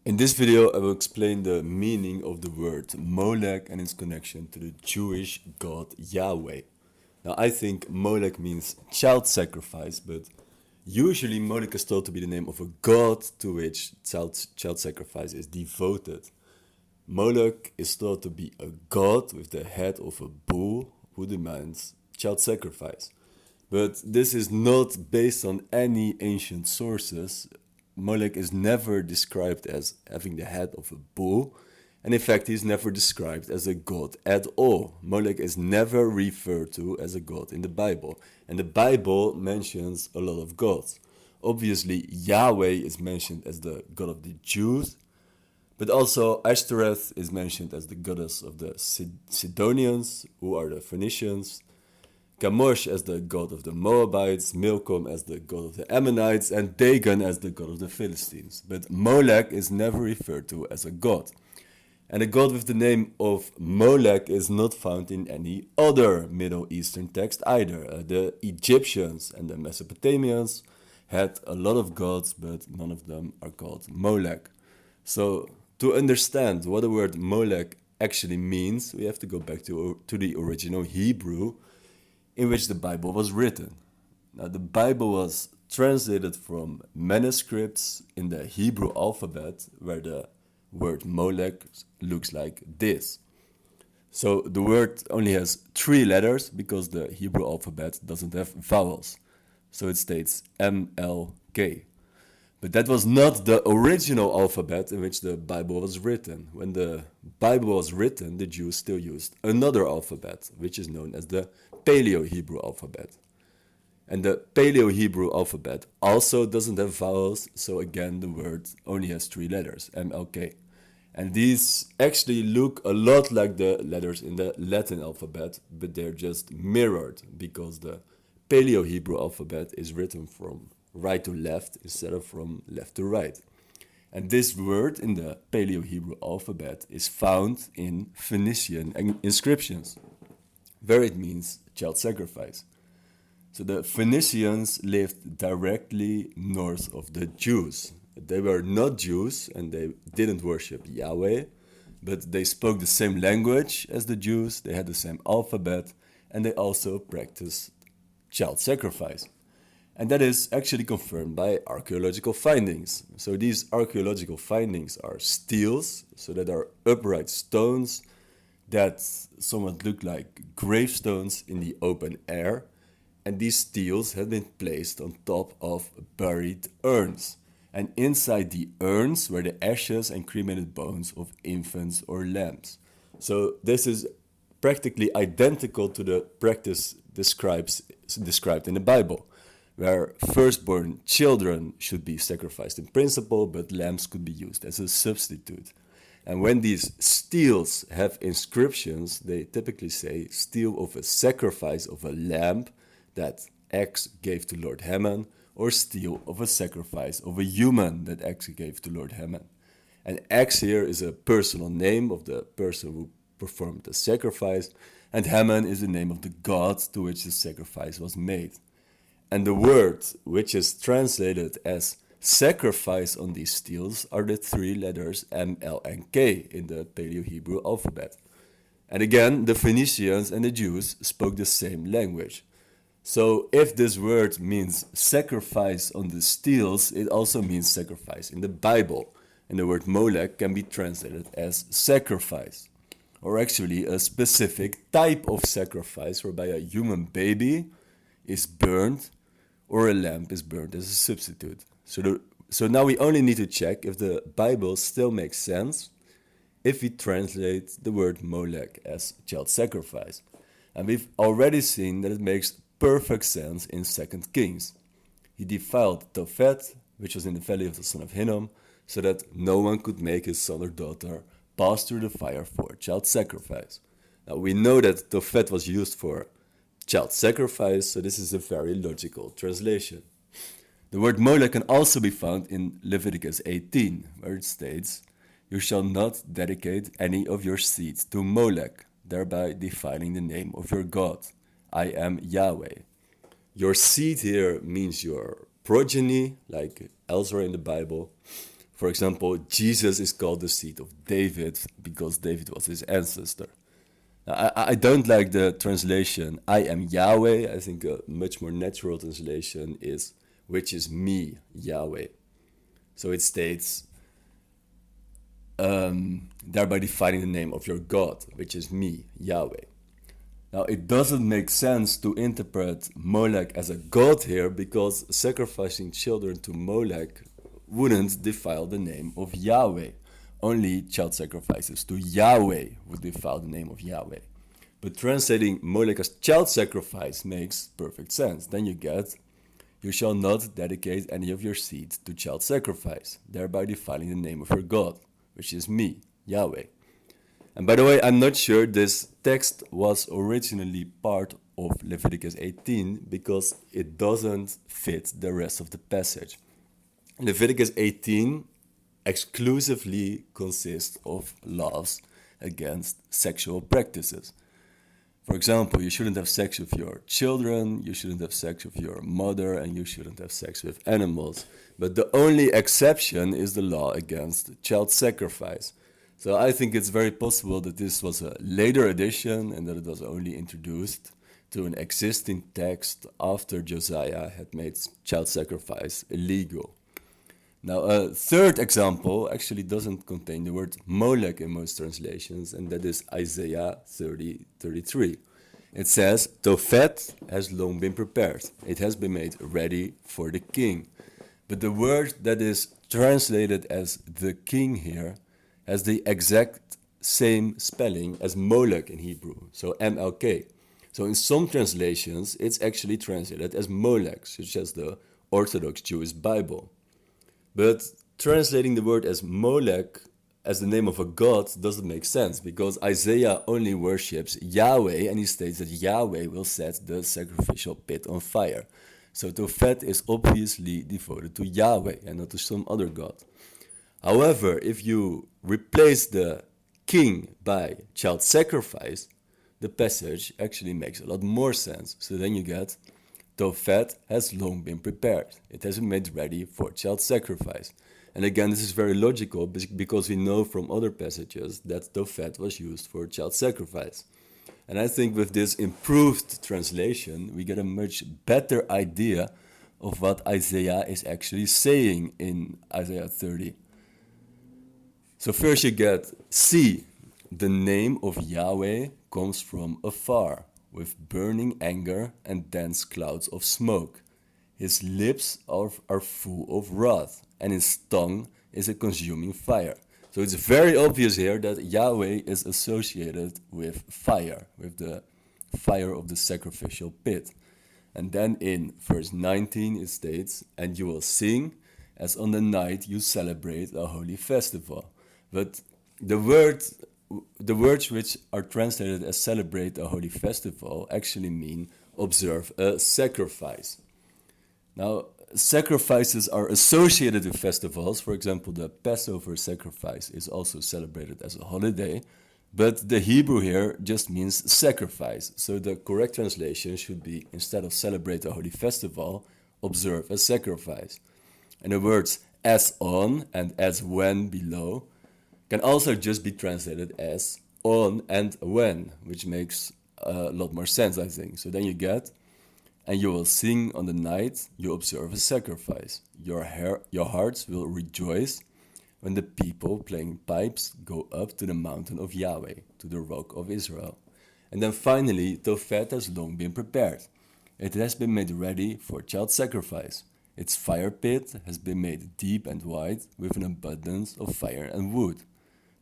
In this video, I will explain the meaning of the word Molek and its connection to the Jewish god Yahweh. Now, I think Molek means child sacrifice, but usually Molek is thought to be the name of a god to which child sacrifice is devoted. Molek is thought to be a god with the head of a bull who demands child sacrifice. But this is not based on any ancient sources. Molek is never described as having the head of a bull, and in fact he is never described as a god at all. Molek is never referred to as a god in the Bible, and the Bible mentions a lot of gods. Obviously Yahweh is mentioned as the god of the Jews, but also Ashtoreth is mentioned as the goddess of the Sidonians, who are the Phoenicians, Chemosh as the god of the Moabites, Milcom as the god of the Ammonites, and Dagon as the god of the Philistines. But Molek is never referred to as a god. And a god with the name of Molek is not found in any other Middle Eastern text either. The Egyptians and the Mesopotamians had a lot of gods, but none of them are called Molek. So to understand what the word Molek actually means, we have to go back to the original Hebrew in which the Bible was written. Now, the Bible was translated from manuscripts in the Hebrew alphabet, where the word Molek looks like this. So the word only has 3 letters because the Hebrew alphabet doesn't have vowels. So it states MLK. But that was not the original alphabet in which the Bible was written. When the Bible was written, the Jews still used another alphabet, which is known as the Paleo-Hebrew alphabet. And the Paleo-Hebrew alphabet also doesn't have vowels, so again the word only has 3 letters, MLK. And these actually look a lot like the letters in the Latin alphabet, but they're just mirrored because the Paleo-Hebrew alphabet is written from right to left instead of from left to right. And this word in the Paleo-Hebrew alphabet is found in Phoenician inscriptions, where it means child sacrifice. So the Phoenicians lived directly north of the Jews. They were not Jews and they didn't worship Yahweh, but they spoke the same language as the Jews, they had the same alphabet, and they also practiced child sacrifice. And that is actually confirmed by archaeological findings. So these archaeological findings are steles, so that are upright stones that somewhat look like gravestones in the open air. And these steles have been placed on top of buried urns. And inside the urns were the ashes and cremated bones of infants or lambs. So this is practically identical to the practice described in the Bible, where firstborn children should be sacrificed in principle, but lambs could be used as a substitute. And when these steles have inscriptions, they typically say stele of a sacrifice of a lamb that X gave to Lord Hammon, or stele of a sacrifice of a human that X gave to Lord Hammon. And X here is a personal name of the person who performed the sacrifice, and Hammon is the name of the god to which the sacrifice was made. And the word which is translated as sacrifice on these steles are the 3 letters M, L, and K in the Paleo-Hebrew alphabet. And again, the Phoenicians and the Jews spoke the same language. So if this word means sacrifice on the steles, it also means sacrifice in the Bible. And the word Molek can be translated as sacrifice, or actually a specific type of sacrifice whereby a human baby is burned or a lamb is burned as a substitute. So now we only need to check if the Bible still makes sense if we translate the word Molek as child sacrifice. And we've already seen that it makes perfect sense in 2 Kings. He defiled Tophet, which was in the valley of the son of Hinnom, so that no one could make his son or daughter pass through the fire for child sacrifice. Now we know that Tophet was used for child sacrifice, so this is a very logical translation. The word Molek can also be found in Leviticus 18, where it states, "You shall not dedicate any of your seed to Molek, thereby defiling the name of your God. I am Yahweh." Your seed here means your progeny, like elsewhere in the Bible. For example, Jesus is called the seed of David because David was his ancestor. Now, I don't like the translation, I am Yahweh. I think a much more natural translation is, which is me, Yahweh. So it states, thereby defining the name of your God, which is me, Yahweh. Now, it doesn't make sense to interpret Molek as a god here because sacrificing children to Molek wouldn't defile the name of Yahweh. Only child sacrifices to Yahweh would defile the name of Yahweh. But translating Molek as child sacrifice makes perfect sense. Then you get, you shall not dedicate any of your seed to child sacrifice, thereby defiling the name of your God, which is me, Yahweh. And by the way, I'm not sure this text was originally part of Leviticus 18 because it doesn't fit the rest of the passage. Leviticus 18 exclusively consists of laws against sexual practices. For example, you shouldn't have sex with your children, you shouldn't have sex with your mother, and you shouldn't have sex with animals. But the only exception is the law against child sacrifice. So I think it's very possible that this was a later addition and that it was only introduced to an existing text after Josiah had made child sacrifice illegal. Now, a third example actually doesn't contain the word Molek in most translations, and that is Isaiah 30:33. It says, Tophet has long been prepared. It has been made ready for the king. But the word that is translated as the king here has the exact same spelling as Molek in Hebrew, so MLK. So in some translations, it's actually translated as Molek, such as the Orthodox Jewish Bible. But translating the word as Molek as the name of a god doesn't make sense because Isaiah only worships Yahweh and he states that Yahweh will set the sacrificial pit on fire. So Tophet is obviously devoted to Yahweh and not to some other god. However, if you replace the king by child sacrifice, the passage actually makes a lot more sense. So then you get, Tophet has long been prepared. It has been made ready for child sacrifice. And again, this is very logical because we know from other passages that Tophet was used for child sacrifice. And I think with this improved translation, we get a much better idea of what Isaiah is actually saying in Isaiah 30. So first you get, see, the name of Yahweh comes from afar, with burning anger and dense clouds of smoke. His lips are full of wrath, and his tongue is a consuming fire. So it's very obvious here that Yahweh is associated with fire, with the fire of the sacrificial pit. And then in verse 19 it states, and you will sing as on the night you celebrate a holy festival. But the words which are translated as celebrate a holy festival actually mean observe a sacrifice. Now, sacrifices are associated with festivals. For example, the Passover sacrifice is also celebrated as a holiday, but the Hebrew here just means sacrifice. So the correct translation should be, instead of celebrate a holy festival, observe a sacrifice. And the words as on and as when below can also just be translated as on and when, which makes a lot more sense, I think. So then you get, and you will sing on the night you observe a sacrifice. Your hearts will rejoice when the people playing pipes go up to the mountain of Yahweh, to the rock of Israel. And then finally, Tophet has long been prepared. It has been made ready for child sacrifice. Its fire pit has been made deep and wide with an abundance of fire and wood.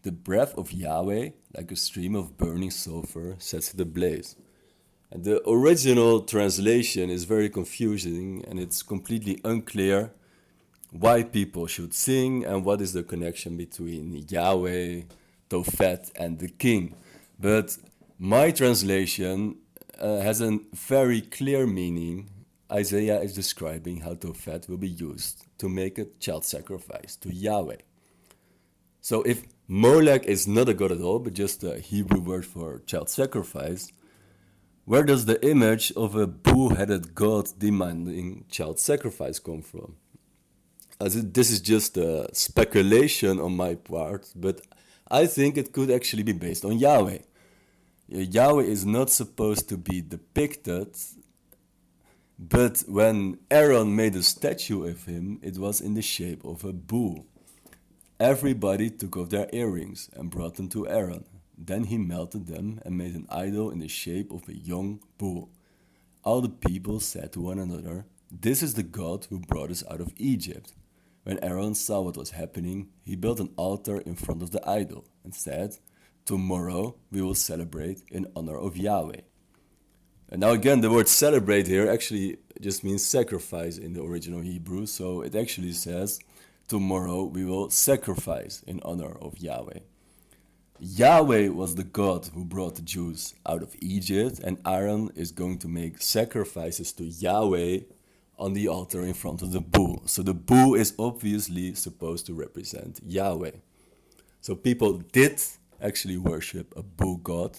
The breath of Yahweh, like a stream of burning sulfur, sets it ablaze. And the original translation is very confusing and it's completely unclear why people should sing and what is the connection between Yahweh, Tophet, and the king. But my translation has a very clear meaning. Isaiah is describing how Tophet will be used to make a child sacrifice to Yahweh. So if Molek is not a god at all, but just a Hebrew word for child sacrifice, where does the image of a bull-headed god demanding child sacrifice come from? this is just a speculation on my part, but I think it could actually be based on Yahweh. Yahweh is not supposed to be depicted, but when Aaron made a statue of him, it was in the shape of a bull. Everybody took off their earrings and brought them to Aaron. Then he melted them and made an idol in the shape of a young bull. All the people said to one another, "This is the God who brought us out of Egypt." When Aaron saw what was happening, he built an altar in front of the idol and said, "Tomorrow we will celebrate in honor of Yahweh." And now again, the word celebrate here actually just means sacrifice in the original Hebrew. So it actually says, "Tomorrow we will sacrifice in honor of Yahweh." Yahweh was the God who brought the Jews out of Egypt, and Aaron is going to make sacrifices to Yahweh on the altar in front of the bull. So the bull is obviously supposed to represent Yahweh. So people did actually worship a bull god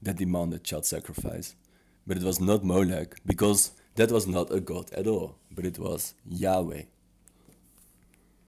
that demanded child sacrifice, but it was not Molek, because that was not a god at all, but it was Yahweh.